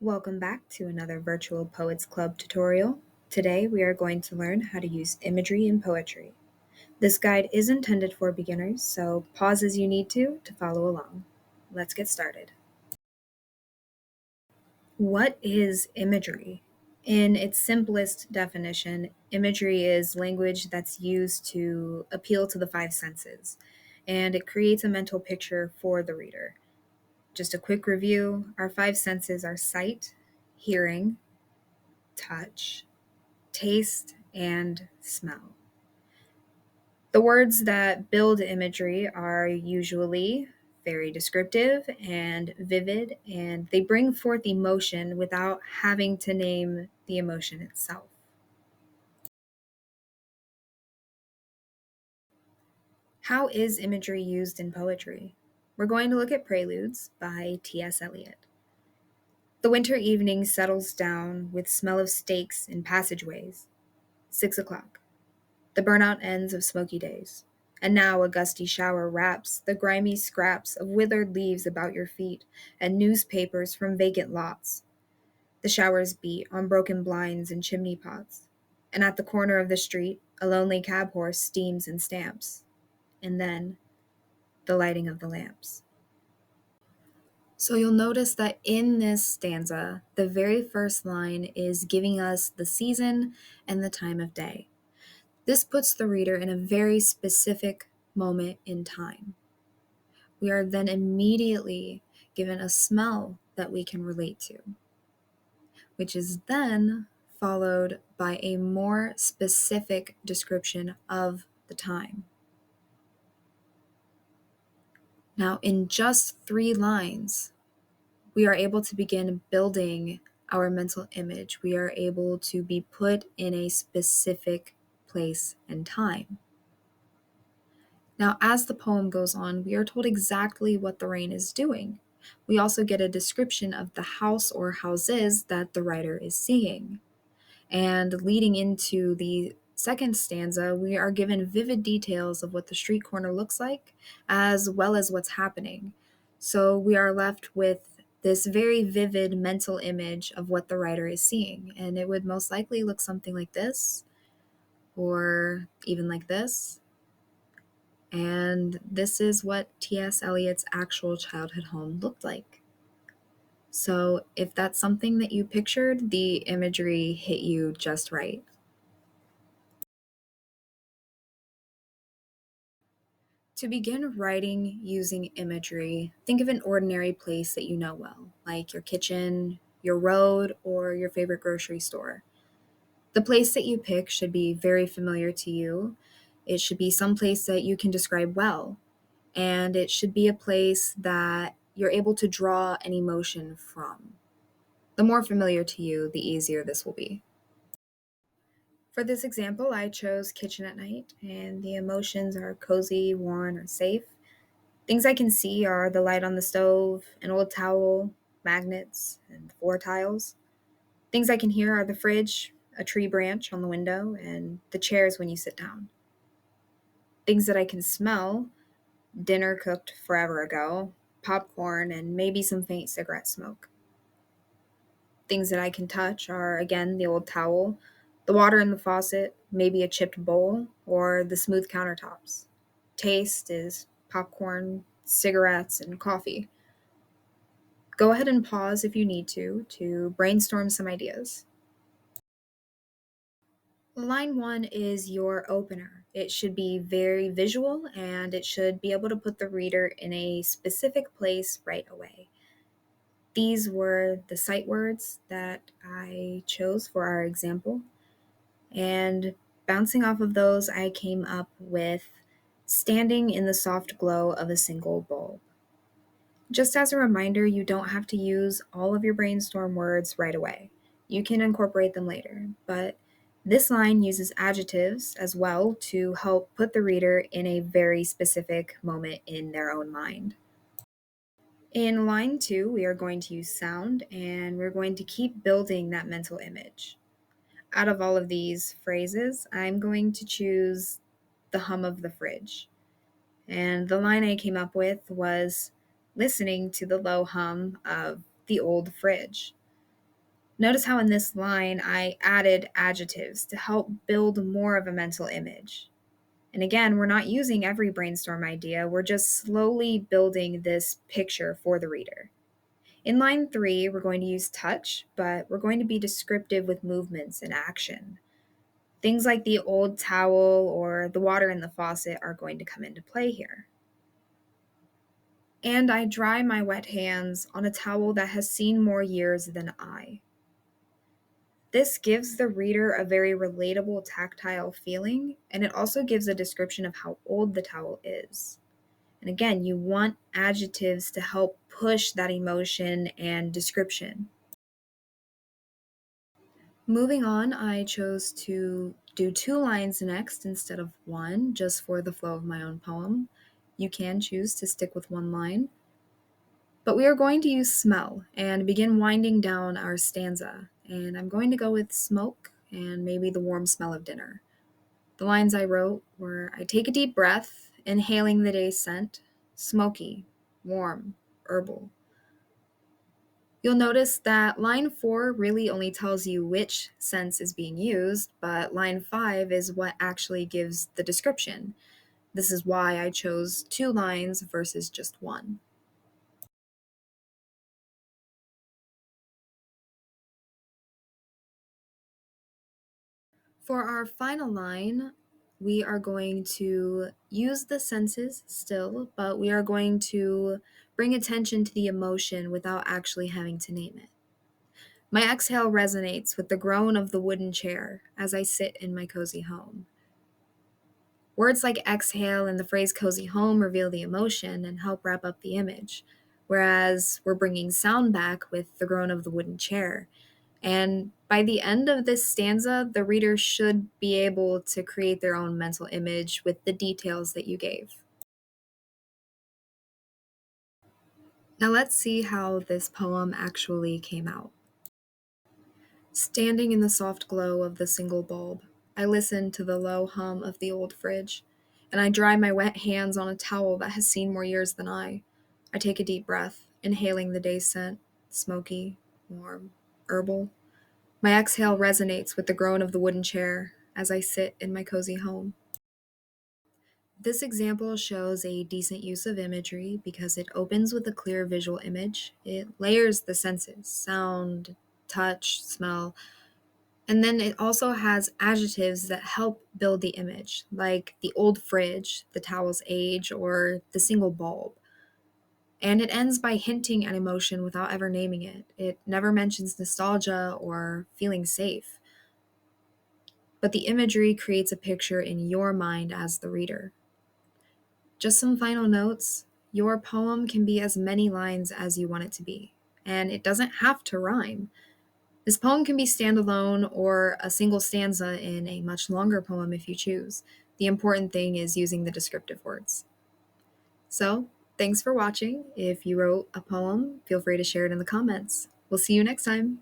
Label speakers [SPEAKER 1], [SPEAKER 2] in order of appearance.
[SPEAKER 1] Welcome back to another Virtual Poets Club tutorial. Today we are going to learn how to use imagery in poetry. This guide is intended for beginners, so pause as you need to follow along. Let's get started. What is imagery? In its simplest definition, imagery is language that's used to appeal to the five senses, and it creates a mental picture for the reader. Just a quick review, our five senses are sight, hearing, touch, taste, and smell. The words that build imagery are usually very descriptive and vivid, and they bring forth emotion without having to name the emotion itself. How is imagery used in poetry? We're going to look at Preludes by T.S. Eliot. The winter evening settles down with smell of steaks in passageways. 6 o'clock. The burnout ends of smoky days. And now a gusty shower wraps the grimy scraps of withered leaves about your feet and newspapers from vacant lots. The showers beat on broken blinds and chimney pots. And at the corner of the street, a lonely cab horse steams and stamps. And then, the lighting of the lamps. So you'll notice that in this stanza, the very first line is giving us the season and the time of day. This puts the reader in a very specific moment in time. We are then immediately given a smell that we can relate to, which is then followed by a more specific description of the time. Now, in just 3 lines, we are able to begin building our mental image. We are able to be put in a specific place and time. Now, as the poem goes on, we are told exactly what the rain is doing. We also get a description of the house or houses that the writer is seeing. And leading into the second stanza, we are given vivid details of what the street corner looks like, as well as what's happening. So we are left with this very vivid mental image of what the writer is seeing. And it would most likely look something like this, or even like this. And this is what T.S. Eliot's actual childhood home looked like. So if that's something that you pictured, the imagery hit you just right. To begin writing using imagery, think of an ordinary place that you know well, like your kitchen, your road, or your favorite grocery store. The place that you pick should be very familiar to you. It should be some place that you can describe well, and it should be a place that you're able to draw an emotion from. The more familiar to you, the easier this will be. For this example, I chose kitchen at night, and the emotions are cozy, warm, or safe. Things I can see are the light on the stove, an old towel, magnets, and floor tiles. Things I can hear are the fridge, a tree branch on the window, and the chairs when you sit down. Things that I can smell: dinner cooked forever ago, popcorn, and maybe some faint cigarette smoke. Things that I can touch are, again, the old towel, the water in the faucet, maybe a chipped bowl, or the smooth countertops. Taste is popcorn, cigarettes, and coffee. Go ahead and pause if you need to brainstorm some ideas. Line 1 is your opener. It should be very visual and it should be able to put the reader in a specific place right away. These were the sight words that I chose for our example. And bouncing off of those, I came up with standing in the soft glow of a single bulb. Just as a reminder, you don't have to use all of your brainstorm words right away. You can incorporate them later, but this line uses adjectives as well to help put the reader in a very specific moment in their own mind. In line 2, we are going to use sound and we're going to keep building that mental image. Out of all of these phrases, I'm going to choose the hum of the fridge. And the line I came up with was listening to the low hum of the old fridge. Notice how in this line I added adjectives to help build more of a mental image. And again, we're not using every brainstorm idea, we're just slowly building this picture for the reader. In line 3, we're going to use touch, but we're going to be descriptive with movements and action. Things like the old towel or the water in the faucet are going to come into play here. And I dry my wet hands on a towel that has seen more years than I. This gives the reader a very relatable tactile feeling, and it also gives a description of how old the towel is. And again, you want adjectives to help push that emotion and description. Moving on, I chose to do 2 lines next instead of one, just for the flow of my own poem. You can choose to stick with 1 line. But we are going to use smell and begin winding down our stanza. And I'm going to go with smoke and maybe the warm smell of dinner. The lines I wrote were: I take a deep breath, inhaling the day's scent, smoky, warm, herbal. You'll notice that line 4 really only tells you which sense is being used, but line 5 is what actually gives the description. This is why I chose 2 lines versus just one. For our final line, we are going to use the senses still, but we are going to bring attention to the emotion without actually having to name it. My exhale resonates with the groan of the wooden chair as I sit in my cozy home. Words like exhale and the phrase cozy home reveal the emotion and help wrap up the image, whereas we're bringing sound back with the groan of the wooden chair. And by the end of this stanza, the reader should be able to create their own mental image with the details that you gave. Now let's see how this poem actually came out. Standing in the soft glow of the single bulb, I listen to the low hum of the old fridge, and I dry my wet hands on a towel that has seen more years than I. I take a deep breath, inhaling the day's scent, smoky, warm, herbal. My exhale resonates with the groan of the wooden chair as I sit in my cozy home. This example shows a decent use of imagery because it opens with a clear visual image. It layers the senses: sound, touch, smell, and then it also has adjectives that help build the image, like the old fridge, the towel's age, or the single bulb. And it ends by hinting at emotion without ever naming it. It never mentions nostalgia or feeling safe, but the imagery creates a picture in your mind as the reader. Just some final notes: your poem can be as many lines as you want it to be, and it doesn't have to rhyme. This poem can be standalone or a single stanza in a much longer poem if you choose. The important thing is using the descriptive words. So, thanks for watching. If you wrote a poem, feel free to share it in the comments. We'll see you next time.